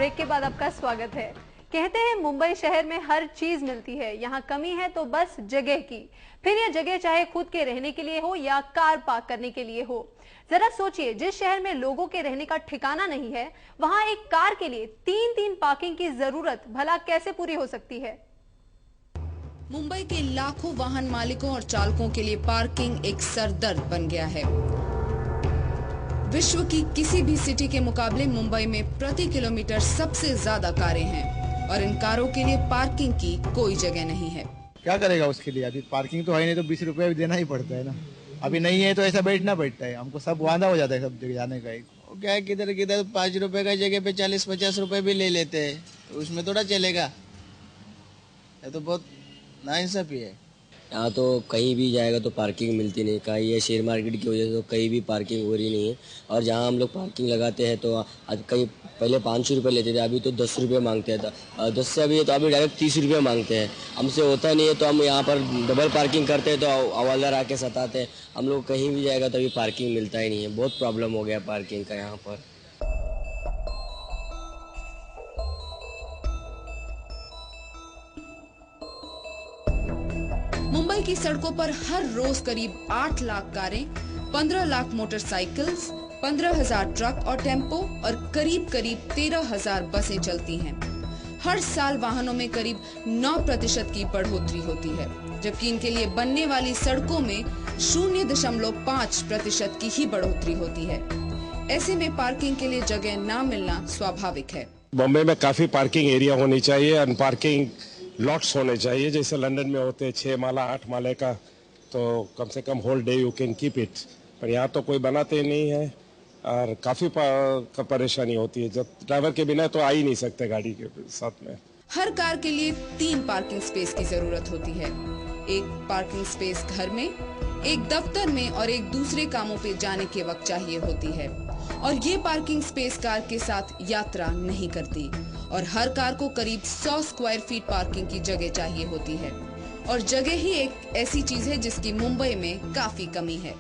Break के बाद आपका स्वागत है। कहते हैं मुंबई शहर में हर चीज मिलती है, यहाँ कमी है तो बस जगह की। फिर यह जगह चाहे खुद के रहने के लिए हो या कार पार्क करने के लिए हो। जरा सोचिए, जिस शहर में लोगों के रहने का ठिकाना नहीं है, वहां एक कार के लिए 3-3 पार्किंग की जरूरत भला कैसे पूरी हो सकती है। मुंबई के लाखों वाहन मालिकों और चालकों के लिए पार्किंग एक सरदर्द बन गया है। विश्व की किसी भी सिटी के मुकाबले मुंबई में प्रति किलोमीटर सबसे ज्यादा कारें हैं और इन कारों के लिए पार्किंग की कोई जगह नहीं है। क्या करेगा उसके लिए? अभी पार्किंग तो है नहीं, तो 20 रुपए भी देना ही पड़ता है ना। अभी नहीं है तो ऐसा बैठना पड़ता है, हमको सब वादा हो जाता है सब जगह जाने का। क्या है, किधर किधर 5 रुपए का जगह पे 40-50 रुपए भी ले लेते हैं, तो उसमें थोड़ा चलेगा। ये तो बहुत नाइंसाफी है। यहाँ तो कहीं भी जाएगा तो पार्किंग मिलती नहीं। कहीं ये शेयर मार्केट की वजह से तो कहीं भी पार्किंग हो रही नहीं है। और जहाँ हम लोग पार्किंग लगाते हैं तो आज कहीं पहले 500 रुपये लेते थे, अभी तो 10 रुपये मांगते हैं। 10 से अभी तो अभी डायरेक्ट 30 रुपये मांगते हैं। हमसे होता नहीं है तो हम यहाँ पर डबल पार्किंग करते हैं तो हवालदार आके सताते हैं। हम लोग कहीं भी जाएगा तो अभी पार्किंग मिलता ही नहीं है। बहुत प्रॉब्लम हो गया पार्किंग का यहाँ पर। मुंबई की सड़कों पर हर रोज करीब 8 लाख कारें, 15 लाख मोटरसाइकिल्स, 15,000 ट्रक और टेम्पो और करीब 13,000 बसें चलती हैं। हर साल वाहनों में करीब 9% की बढ़ोतरी होती है, जबकि इनके लिए बनने वाली सड़कों में 0.5% की ही बढ़ोतरी होती है। ऐसे में पार्किंग के लिए जगह न मिलना स्वाभाविक है। बॉम्बे में काफी पार्किंग एरिया होनी चाहिए, अनपार्किंग लॉट्स होने चाहिए, जैसे लंदन में होते हैं 6 माला 8 माले का, तो कम से कम whole day you can keep it. पर यहाँ तो कोई बनाते नहीं है और काफी परेशानी होती है। जब ड्राइवर के बिना तो आ ही नहीं सकते गाड़ी के साथ में। हर कार के लिए 3 पार्किंग स्पेस की जरूरत होती है। एक पार्किंग स्पेस घर में, एक दफ्तर में और एक दूसरे कामों पे जाने के वक्त चाहिए होती है। और ये पार्किंग स्पेस कार के साथ यात्रा नहीं करती। और हर कार को करीब 100 स्क्वायर फीट पार्किंग की जगह चाहिए होती है। और जगह ही एक ऐसी चीज है जिसकी मुंबई में काफी कमी है।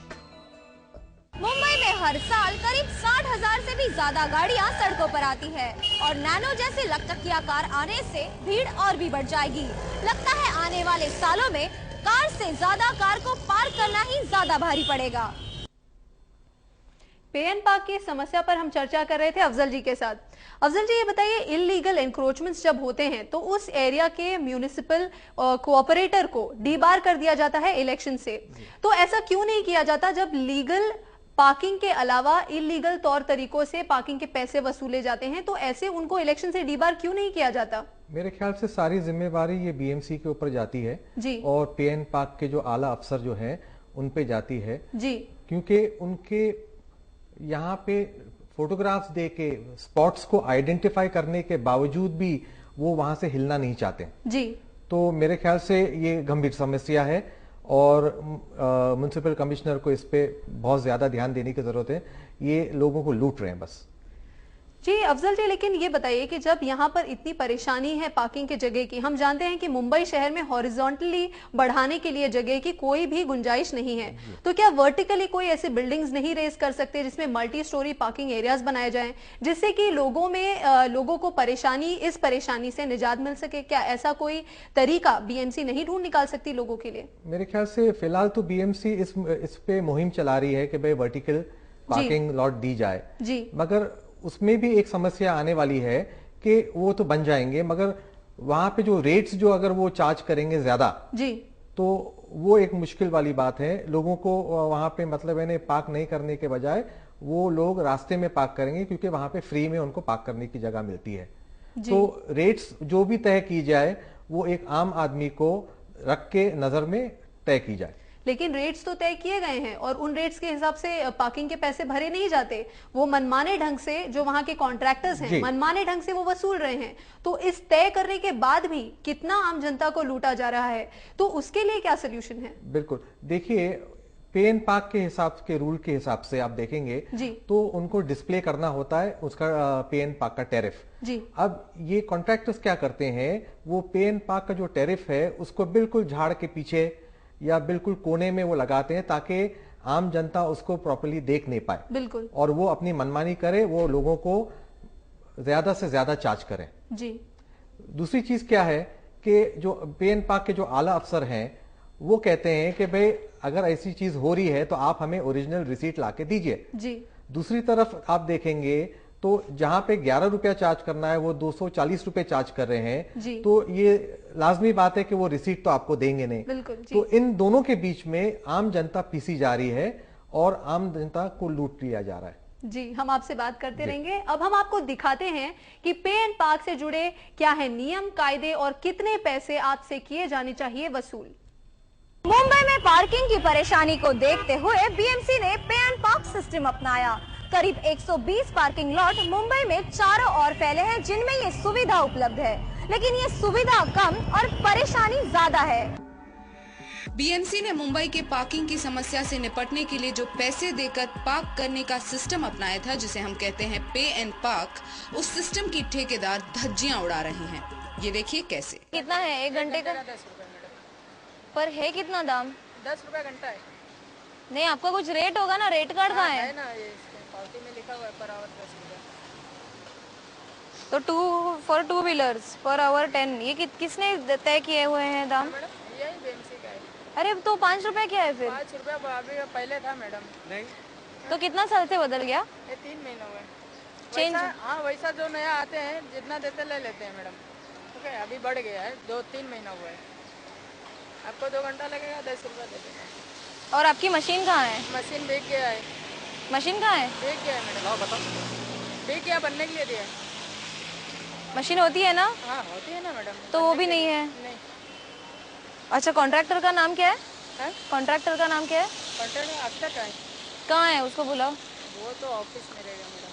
मुंबई में हर साल करीब 60,000 से भी ज्यादा गाड़ियां सड़कों पर आती है और नैनो जैसे लकटकिया कार आने से भीड़ और भी बढ़ जाएगी। लगता है आने वाले सालों में कार से ज्यादा कार को पार्क करना ही ज्यादा भारी पड़ेगा। पे एंड पार्क की समस्या पर हम चर्चा कर रहे थे अफजल जी के साथ। अफजल जी, ये बताइए, इलीगल एंक्रोचमेंट्स जब होते हैं तो उस एरिया के म्यूनिसिपल कोऑपरेटर को डीबार कर दिया जाता है इलेक्शन से, तो ऐसा क्यों नहीं किया जाता जब लीगल पार्किंग के अलावा इलीगल तौर तरीकों से पार्किंग के पैसे वसूले जाते हैं, तो ऐसे उनको इलेक्शन से डीबार क्यों नहीं किया जाता? मेरे ख्याल से सारी जिम्मेवारी ये बीएमसी के ऊपर जाती है जी, और पे एंड पार्क के जो आला अफसर जो हैं उन पे जाती है जी, क्योंकि उनके यहाँ पे फोटोग्राफ्स दे के स्पॉट्स को आइडेंटिफाई करने के बावजूद भी वो वहां से हिलना नहीं चाहते जी। तो मेरे ख्याल से ये गंभीर समस्या है और म्युनिसिपल कमिश्नर को इस पे बहुत ज्यादा ध्यान देने की जरूरत है। ये लोगों को लूट रहे हैं बस। जी अफजल जी, लेकिन ये बताइए कि जब यहाँ पर इतनी परेशानी है पार्किंग के जगह की, हम जानते हैं कि मुंबई शहर में हॉरिजॉन्टली बढ़ाने के लिए जगह की कोई भी गुंजाइश नहीं है, तो क्या वर्टिकली कोई ऐसे बिल्डिंग्स नहीं रेज कर सकते जिसमें मल्टी स्टोरी पार्किंग एरियाज बनाए जाएं, जिससे कि लोगों को इस परेशानी से निजात मिल सके? क्या ऐसा कोई तरीका बीएमसी नहीं ढूंढ निकाल सकती लोगों के लिए? मेरे ख्याल से फिलहाल तो बीएमसी इस पे मुहिम चला रही है कि भाई वर्टिकल पार्किंग लॉट दी जाए जी, मगर उसमें भी एक समस्या आने वाली है कि वो तो बन जाएंगे, मगर वहां पे जो रेट्स जो अगर वो चार्ज करेंगे ज्यादा जी, तो वो एक मुश्किल वाली बात है। लोगों को वहां पे मतलब है पार्क नहीं करने के बजाय वो लोग रास्ते में पार्क करेंगे, क्योंकि वहां पे फ्री में उनको पार्क करने की जगह मिलती है। तो रेट्स जो भी तय की जाए वो एक आम आदमी को रख के नजर में तय की जाए। लेकिन रेट्स तो तय किए गए हैं और उन रेट्स के हिसाब से पार्किंग के पैसे भरे नहीं जाते। वो मनमाने ढंग से, जो वहां के कॉन्ट्रैक्टर्स हैं, मनमाने ढंग से वो वसूल रहे हैं। तो इस तय करने के बाद भी कितना आम जनता को लूटा जा रहा है, तो उसके लिए क्या सोल्यूशन है? बिल्कुल, देखिए पे एंड पार्क के हिसाब के रूल के हिसाब से आप देखेंगे जी, तो उनको डिस्प्ले करना होता है उसका पे एंड पार्क का टैरिफ जी। अब ये कॉन्ट्रैक्टर्स क्या करते हैं, वो पे एंड पार्क का जो टैरिफ है उसको बिल्कुल झाड़ के पीछे या बिल्कुल कोने में वो लगाते हैं ताकि आम जनता उसको प्रॉपर्ली देख नहीं पाए बिल्कुल, और वो अपनी मनमानी करे, वो लोगों को ज्यादा से ज्यादा चार्ज करें जी। दूसरी चीज क्या है कि जो पे एंड पार्क के जो आला अफसर हैं वो कहते हैं कि भाई अगर ऐसी चीज हो रही है तो आप हमें ओरिजिनल रिसीट लाके दीजिए जी। दूसरी तरफ आप देखेंगे तो जहां पे 11 रुपया चार्ज करना है वो 240 रुपए चार्ज कर रहे हैं जी। तो ये लाजमी बात है कि वो रिसीट तो आपको देंगे नहीं। बिल्कुल जी। तो इन दोनों के बीच में आम जनता पीसी जा रही है और आम जनता को लूट लिया जा रहा है। जी, हम आपसे बात करते रहेंगे। अब हम आपको दिखाते हैं कि पे एंड पार्क से जुड़े क्या है नियम कायदे और कितने पैसे आपसे किए जाने चाहिए वसूल। मुंबई में पार्किंग की परेशानी को देखते हुए बीएमसी ने पे एंड पार्क सिस्टम अपनाया। करीब 120 पार्किंग लॉट मुंबई में चारों ओर फैले हैं जिनमें ये सुविधा उपलब्ध है, लेकिन ये सुविधा कम और परेशानी ज्यादा है। बीएमसी ने मुंबई के पार्किंग की समस्या से निपटने के लिए जो पैसे देकर पार्क करने का सिस्टम अपनाया था, जिसे हम कहते हैं पे एंड पार्क, उस सिस्टम की ठेकेदार धज्जियां उड़ा रहे हैं। ये देखिए कैसे। कितना है 1 घंटे का? 10 रुपए मैडम। पर है कितना दाम? 10 रुपए घंटा है। नहीं, आपका कुछ रेट होगा ना, रेट कार्ड कहाँ है? ना, ये पावती में लिखा हुआ है पर आवर 10 रुपए। तो 2 फॉर 2 व्हीलर्स पर आवर 10, ये किसने तय किए हुए हैं दाम? मैडम यही बीएमसी का है। अरे तो 5 रुपए क्या है फिर? 5 रुपए अभी पहले था मैडम। नहीं तो कितना साल से बदल गया? ये 3 महीने हुए चेंज? हाँ, वैसा जो नया आते हैं जितना देते ले लेते हैं मैडम। ओके, अभी बढ़ गया है, 2-3 महीना हुआ है। आपको 2 घंटा लगेगा, 10 रुपए दे देगा। और आपकी मशीन कहाँ है? मशीन बिक गया है। मशीन कहाँ है? बिक गया है मैडम। बताओ। बिक गया, बनने के लिए दिया है। मशीन होती है ना? हाँ होती है ना मैडम। तो वो भी नहीं है? नहीं। अच्छा, कॉन्ट्रैक्टर का नाम क्या है? कॉन्ट्रैक्टर का नाम क्या है? कॉन्ट्रैक्टर अक्षर का है। कहाँ है, उसको बुलाओ। वो तो ऑफिस में रहेगा मैडम।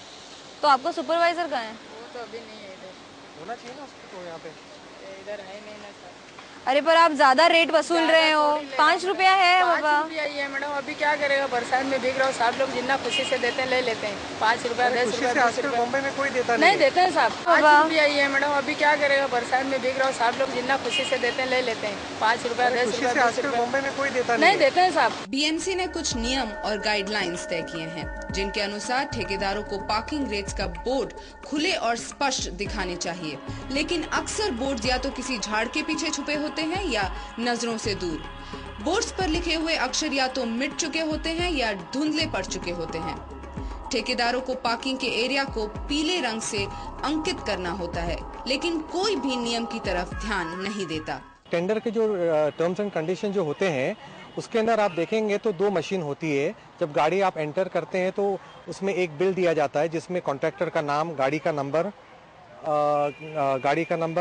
तो आपका सुपरवाइजर कहाँ है? वो तो अभी नहीं है इधर। होना चाहिए ना उसको तो यहाँ पे। इधर है नहीं ना सर। अरे पर आप ज्यादा रेट वसूल रहे हो। 5 रुपया है बाबा। 5 रुपया ही है मैडम। अभी क्या करेगा, बरसात में भीग रहा हूँ। साहब लोग जितना खुशी से देते हैं ले लेते हैं। 5 रुपया 10 रुपया मुंबई में कोई देता नहीं देते हैं साहब। 5 रुपया ही है मैडम। अभी क्या करेगा, बरसात में भीग रहा हूँ। साहब लोग जितना खुशी से देते हैं ले लेते हैं। 5 रुपया 10 रुपया मुंबई में कोई देता नहीं देते हैं साहब। बीएमसी ने कुछ नियम और गाइडलाइंस तय किए हैं, जिनके अनुसार ठेकेदारों को पार्किंग रेट्स का बोर्ड खुले और स्पष्ट दिखाने चाहिए, लेकिन अक्सर बोर्ड या तो किसी झाड़ के पीछे छुपे होते हैं या नजरों से दूर। बोर्ड्स पर लिखे हुए अक्षर या तो मिट चुके होते हैं या धुंधले पड़ चुके होते हैं। ठेकेदारों को पार्किंग के एरिया को पीले रंग से अंकित करना होता है, लेकिन कोई भी नियम की तरफ ध्यान नहीं देता। टेंडर के जो टर्म्स एंड कंडीशन जो होते हैं उसके अंदर आप देखेंगे तो 2 मशीन होती है। जब गाड़ी आप एंटर करते हैं तो उसमें एक बिल दिया जाता है जिसमें कॉन्ट्रैक्टर का नाम, गाड़ी का नंबर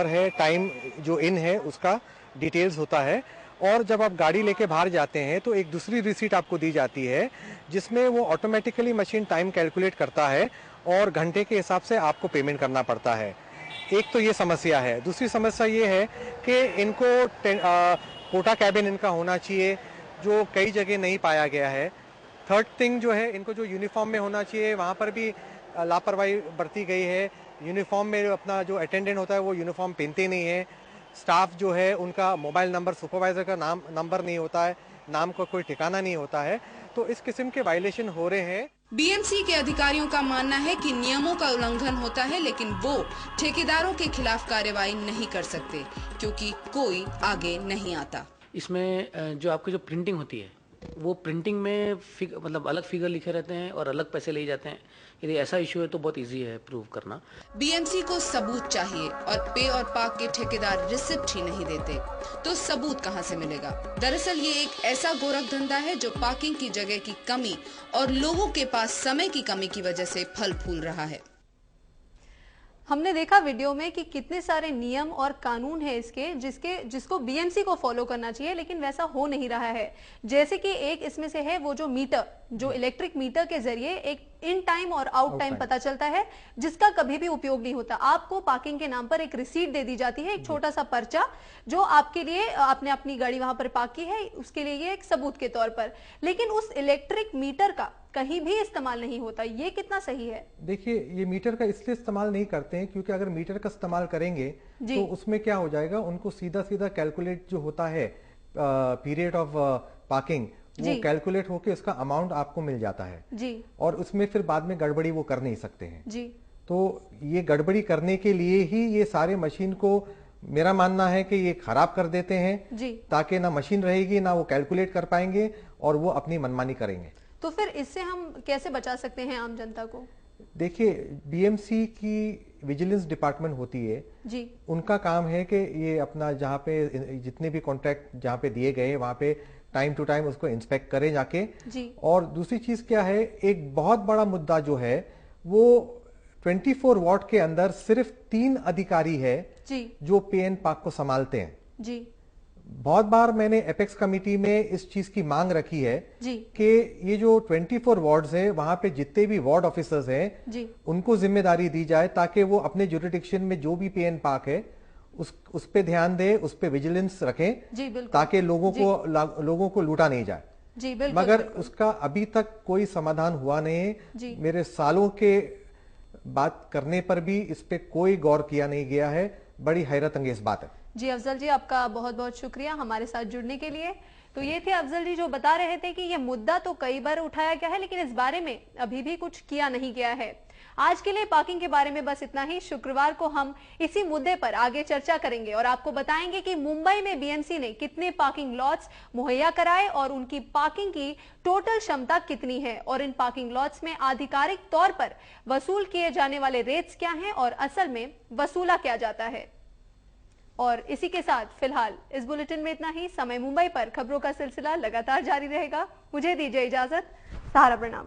है, टाइम जो इन है उसका डिटेल्स होता है। और जब आप गाड़ी लेके बाहर जाते हैं तो एक दूसरी रिसीट आपको दी जाती है जिसमें वो ऑटोमेटिकली मशीन टाइम कैलकुलेट करता है और घंटे के हिसाब से आपको पेमेंट करना पड़ता है। एक तो ये समस्या है। दूसरी समस्या ये है कि इनको कोटा कैबिन इनका होना चाहिए जो कई जगह नहीं पाया गया है। थर्ड थिंग जो है, इनको जो यूनिफॉर्म में होना चाहिए वहाँ पर भी लापरवाही बरती गई है। यूनिफॉर्म में अपना जो अटेंडेंट होता है वो यूनिफॉर्म पहनते नहीं है। स्टाफ जो है उनका मोबाइल नंबर, सुपरवाइजर का नाम नंबर नहीं होता है, नाम का कोई ठिकाना नहीं होता है। तो इस किस्म के वायलेशन हो रहे हैं। बीएमसी के अधिकारियों का मानना है कि नियमों का उल्लंघन होता है, लेकिन वो ठेकेदारों के खिलाफ कार्रवाई नहीं कर सकते क्योंकि कोई आगे नहीं आता। इसमें जो आपकी जो प्रिंटिंग होती है वो प्रिंटिंग में मतलब अलग फिगर लिखे रहते हैं और अलग पैसे लिए जाते हैं। यदि ऐसा इशू है तो बहुत इजी है प्रूव करना। बीएमसी को सबूत चाहिए और पे और पार्क के ठेकेदार रिसिप्ट ही नहीं देते, तो सबूत कहां से मिलेगा? दरअसल ये एक ऐसा गोरख धंधा है जो पार्किंग की जगह की कमी और लोगों के पास समय की कमी की वजह से फल फूल रहा है। हमने देखा वीडियो में कि कितने सारे नियम और कानून है इसके जिसको बीएमसी को फॉलो करना चाहिए, लेकिन वैसा हो नहीं रहा है। जैसे कि एक इसमें से है वो जो मीटर, जो इलेक्ट्रिक मीटर के जरिए एक इन टाइम और आउट टाइम पता चलता है, जिसका कभी भी उपयोग नहीं होता। आपको पार्किंग के नाम पर एक रिसीट दे दी जाती है, एक छोटा सा पर्चा जो आपके लिए, आपने अपनी गाड़ी वहां पर पार्क की है उसके लिए ये एक सबूत के तौर पर, लेकिन उस इलेक्ट्रिक मीटर का कहीं भी इस्तेमाल नहीं होता। ये कितना सही है? देखिए, ये मीटर का इसलिए इस्तेमाल नहीं करते हैं क्योंकि अगर मीटर का इस्तेमाल करेंगे तो उसमें क्या हो जाएगा, उनको सीधा सीधा कैलकुलेट जो होता है पीरियड ऑफ पार्किंग, वो कैलकुलेट होके उसका अमाउंट आपको मिल जाता है जी। और उसमें फिर बाद में गड़बड़ी वो कर नहीं सकते हैं जी। तो ये गड़बड़ी करने के लिए ही ये सारे मशीन को मेरा मानना है कि ये खराब कर देते हैं जी, ताकि ना मशीन रहेगी ना वो कैलकुलेट कर पाएंगे और वो अपनी मनमानी करेंगे। तो फिर इससे हम कैसे बचा सकते हैं आम जनता को? देखिए, बीएमसी की विजिलेंस डिपार्टमेंट होती है जी, उनका काम है कि ये अपना जहाँ पे जितने भी कॉन्ट्रैक्ट जहाँ पे दिए गए वहाँ पे टाइम टू टाइम उसको इंस्पेक्ट करें जाके जी। और दूसरी चीज क्या है, एक बहुत बड़ा मुद्दा जो है वो 24 वार्ड के अंदर सिर्फ 3 अधिकारी है जी, जो पे एंड पार्क को संभालते हैं जी। बहुत बार मैंने एपेक्स कमेटी में इस चीज की मांग रखी है जी, कि ये जो 24 वार्ड्स है वहां पे जितने भी वार्ड ऑफिसर्स हैं जी, उनको जिम्मेदारी दी जाए ताकि वो अपने जुरिडिक्शन में जो भी पे एंड पार्क है उस पे ध्यान दे, उस पे विजिलेंस रखें जी, बिल्कुल, ताकि लोगों को लूटा नहीं जाए। जी, बिल्कुल, मगर बिल्कुल। उसका अभी तक कोई समाधान हुआ नहीं है। जी। मेरे सालों के बात करने पर भी इस पे कोई गौर किया नहीं गया है। बड़ी हैरत अंगेज बात है। जी अफजल जी, आपका बहुत बहुत शुक्रिया हमारे साथ जुड़ने के लिए। तो ये थे अफजल जी जो बता रहे थे कि ये मुद्दा तो कई बार उठाया गया है लेकिन इस बारे में अभी भी कुछ किया नहीं गया है। आज के लिए पार्किंग के बारे में बस इतना ही। शुक्रवार को हम इसी मुद्दे पर आगे चर्चा करेंगे और आपको बताएंगे कि मुंबई में बीएमसी ने कितने पार्किंग लॉट्स मुहैया कराए और उनकी पार्किंग की टोटल क्षमता कितनी है और इन पार्किंग लॉट्स में आधिकारिक तौर पर वसूल किए जाने वाले रेट्स क्या हैं और असल में वसूला क्या जाता है। और इसी के साथ फिलहाल इस बुलेटिन में इतना ही। समय मुंबई पर खबरों का सिलसिला लगातार जारी रहेगा। मुझे दीजिए इजाजत। सारा प्रणाम।